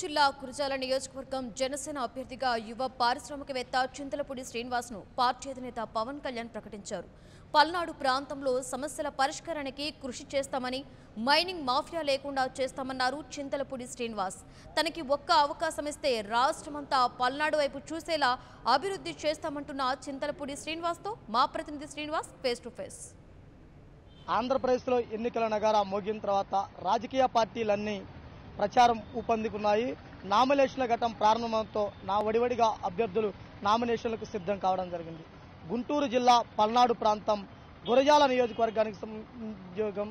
జిల్లా కురజాల నియోజకవర్గం జనసేన అభ్యర్థిగా యువ పారిశ్రామికవేత్త చింతలపూడి శ్రీనివాస్ను పార్టీ అధినేత పవన్ కళ్యాణ్ ప్రకటించారు. పల్నాడు ప్రాంతంలో సమస్యల పరిష్కారానికి కృషి చేస్తామని, మైనింగ్ మాఫియా లేకుండా చేస్తామన్నారు చింతలపూడి శ్రీనివాస్. తనకి ఒక్క అవకాశం ఇస్తే రాష్ట్రమంతా పల్నాడు వైపు చూసేలా అభివృద్ధి చేస్తామంటున్న చింతలపూడి శ్రీనివాస్తో మా ప్రతినిధి శ్రీనివాస్ ఫేస్ టు ఫేస్. ఆంధ్రప్రదేశ్లో ఎన్నికల నగారా మోగిన తర్వాత రాజకీయ పార్టీలన్నీ ప్రచారం ఊపందుకున్నాయి. నామినేషన్ల ఘట్టం ప్రారంభంతో వడివడిగా అభ్యర్థులు నామినేషన్లకు సిద్ధం కావడం జరిగింది. గుంటూరు జిల్లా పల్నాడు ప్రాంతం గురజాల నియోజకవర్గానికి సంబంధించిన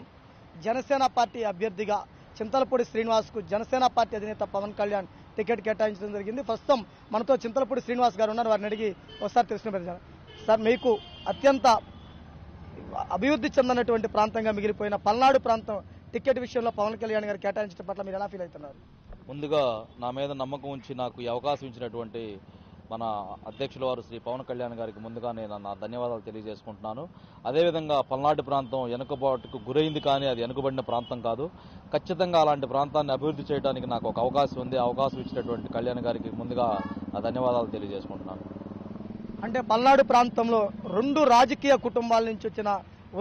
జనసేన పార్టీ అభ్యర్థిగా చింతలపూడి శ్రీనివాస్కు జనసేన పార్టీ అధినేత పవన్ కళ్యాణ్ టికెట్ కేటాయించడం జరిగింది. ప్రస్తుతం మనతో చింతలపూడి శ్రీనివాస్ గారు ఉన్నారు. వారిని అడిగి ఒకసారి తెలుసుకుని సార్, మీకు అత్యంత అభివృద్ధి చెందినటువంటి ప్రాంతంగా మిగిలిపోయిన పల్నాడు ప్రాంతం టికెట్ విషయంలో పవన్ కళ్యాణ్ గారు కేటాయించడం పట్ల మీరు ఎలా ఫీల్ అవుతున్నారు? ముందుగా నా మీద నమ్మకం ఉంచి నాకు ఈ అవకాశం ఇచ్చినటువంటి మన అధ్యక్షుల వారు శ్రీ పవన్ కళ్యాణ్ గారికి ముందుగా నేను నా ధన్యవాదాలు తెలియజేసుకుంటున్నాను. అదేవిధంగా పల్నాడు ప్రాంతం వెనుకబాటుకు గురైంది, కానీ అది వెనుకబడిన ప్రాంతం కాదు. ఖచ్చితంగా అలాంటి ప్రాంతాన్ని అభివృద్ధి చేయడానికి నాకు ఒక అవకాశం ఉంది. అవకాశం ఇచ్చినటువంటి కళ్యాణ్ గారికి ముందుగా ధన్యవాదాలు తెలియజేసుకుంటున్నాను. అంటే పల్నాడు ప్రాంతంలో రెండు రాజకీయ కుటుంబాల నుంచి వచ్చిన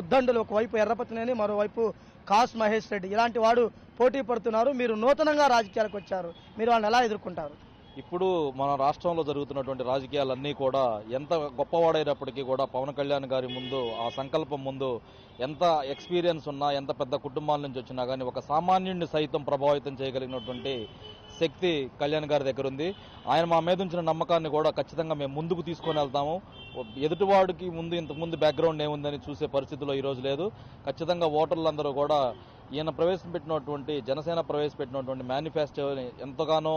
ఉద్దండులు, ఒకవైపు ఎర్రపతినేని, మరోవైపు కాస్ మహేష్ రెడ్డి, ఇలాంటి వాడు పోటీ పడుతున్నారు. మీరు నూతనంగా రాజకీయాలకు వచ్చారు, మీరు వాళ్ళని ఎలా ఎదుర్కొంటారు? ఇప్పుడు మన రాష్ట్రంలో జరుగుతున్నటువంటి రాజకీయాలన్నీ కూడా ఎంత గొప్పవాడైనప్పటికీ కూడా పవన్ కళ్యాణ్ గారి ముందు, ఆ సంకల్పం ముందు ఎంత ఎక్స్పీరియన్స్ ఉన్నా, ఎంత పెద్ద కుటుంబాల నుంచి వచ్చినా కానీ ఒక సామాన్యుడిని సైతం ప్రభావితం చేయగలిగినటువంటి శక్తి కళ్యాణ్ గారి దగ్గర ఉంది. ఆయన మా మీద ఉంచిన నమ్మకాన్ని కూడా ఖచ్చితంగా మేము ముందుకు తీసుకొని వెళ్తాము. ఎదుటివాడికి ఇంతకుముందు బ్యాక్గ్రౌండ్ ఏముందని చూసే పరిస్థితిలో ఈరోజు లేదు. ఖచ్చితంగా ఓటర్లందరూ కూడా ఈయన ప్రవేశపెట్టినటువంటి జనసేన ప్రవేశపెట్టినటువంటి మేనిఫెస్టోని ఎంతగానో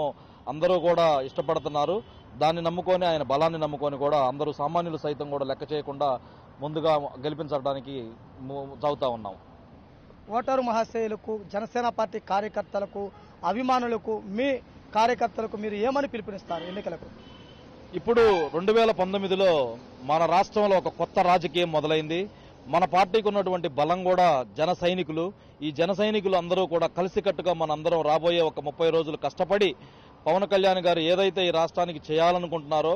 అందరూ కూడా ఇష్టపడుతున్నారు. దాన్ని నమ్ముకొని, ఆయన బలాన్ని నమ్ముకొని కూడా అందరూ సామాన్యులు సైతం కూడా లెక్క చేయకుండా ముందుగా గెలిపించడానికి చదువుతా ఉన్నాం. ఓటరు మహాశయులకు, జనసేన పార్టీ కార్యకర్తలకు, అభిమానులకు, మీ కార్యకర్తలకు మీరు ఏమని పిలుపునిస్తారు ఎన్నికలకు? ఇప్పుడు 2019లో మన రాష్ట్రంలో ఒక కొత్త రాజకీయం మొదలైంది. మన పార్టీకి ఉన్నటువంటి బలం కూడా జన సైనికులు. ఈ జన సైనికులు అందరూ కూడా కలిసికట్టుగా మనందరం రాబోయే ఒక 30 రోజులు కష్టపడి పవన్ కళ్యాణ్ గారు ఏదైతే ఈ రాష్ట్రానికి చేయాలనుకుంటున్నారో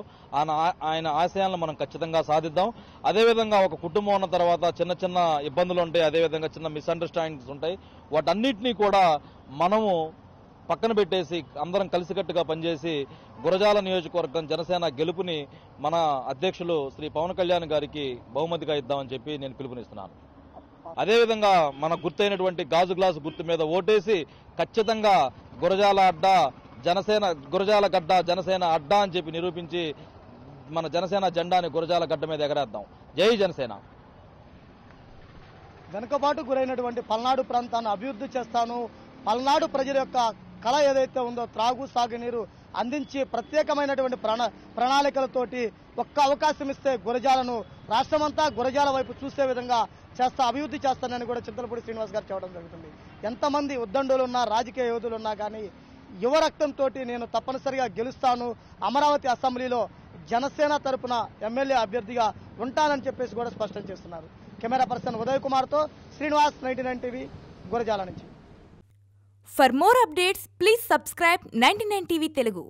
ఆయన ఆశయాలను మనం ఖచ్చితంగా సాధిద్దాం. అదేవిధంగా ఒక కుటుంబం ఉన్న తర్వాత చిన్న చిన్న ఇబ్బందులు ఉంటాయి, అదేవిధంగా చిన్న మిస్అండర్స్టాండింగ్స్ ఉంటాయి. వాటన్నిటినీ కూడా మనము పక్కన పెట్టేసి అందరం కలిసికట్టుగా పనిచేసి గురజాల నియోజకవర్గం జనసేన గెలుపుని మన అధ్యక్షులు శ్రీ పవన్ కళ్యాణ్ గారికి బహుమతిగా ఇద్దామని చెప్పి నేను పిలుపునిస్తున్నాను. అదేవిధంగా మన గుర్తైనటువంటి గాజు గ్లాసు గుర్తు మీద ఓటేసి ఖచ్చితంగా గురజాల అడ్డా జనసేన, గురజాల గడ్డ జనసేన అడ్డా అని చెప్పి నిరూపించి మన జనసేన జెండాని గురజాల గడ్డ మీద ఎగరేద్దాం. జై జనసేన. వెనుకబాటు గురైనటువంటి పల్నాడు ప్రాంతాన్ని అభివృద్ధి చేస్తాను, పల్నాడు ప్రజల యొక్క కళ ఏదైతే ఉందో త్రాగు సాగునీరు అందించి ప్రత్యేకమైనటువంటి ప్రణాళికలతోటి ఒక్క అవకాశం ఇస్తే గురజాలను రాష్ట్రమంతా గురజాల వైపు చూసే విధంగా అభివృద్ధి చేస్తానని కూడా చింతలపూడి శ్రీనివాస్ గారు చెప్పడం జరుగుతుంది. ఎంతమంది ఉద్దండులు ఉన్నా, రాజకీయ యోధులు ఉన్నా కానీ యువ రక్తంతో నేను తప్పనిసరిగా గెలుస్తాను, అమరావతి అసెంబ్లీలో జనసేన తరపున ఎమ్మెల్యే అభ్యర్థిగా ఉంటానని చెప్పేసి కూడా స్పష్టం చేస్తున్నారు. కెమెరా పర్సన్ ఉదయ్ కుమార్తో శ్రీనివాస్, 99 టీవీ, గురజాల నుంచి. For more updates, please subscribe 99 TV Telugu.